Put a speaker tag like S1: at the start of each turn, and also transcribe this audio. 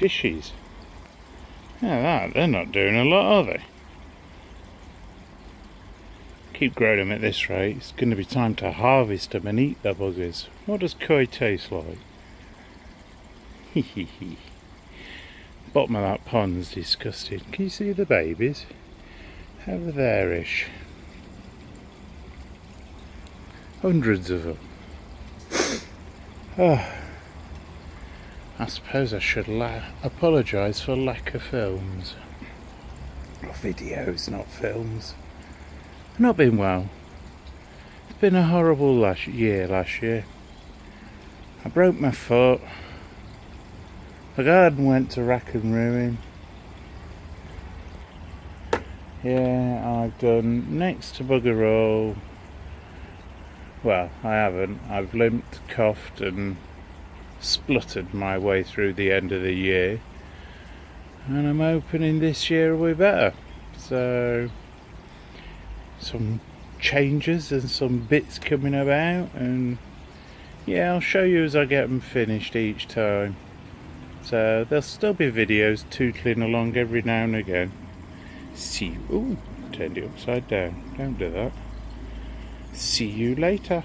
S1: fishies. Yeah, they're not doing a lot, are they? Keep growing them at this rate, it's going to be time to harvest them and eat the buggers. What does koi taste like? Hehehe. Bottom of that pond's disgusting. Can you see the babies? Over there-ish. Hundreds of them. Oh, I suppose I should apologise for lack of films. Or videos, not films. I've not been well. It's been a horrible last year. I broke my foot. The garden went to rack and ruin. Yeah, I've done next to bugger all. Well, I haven't. I've limped, coughed and spluttered my way through the end of the year. And I'm hoping this year will be better. So, some changes and some bits coming about. And yeah, I'll show you as I get them finished each time. So, there'll still be videos tootling along every now and again. See you. Ooh, turned it upside down. Don't do that. See you later.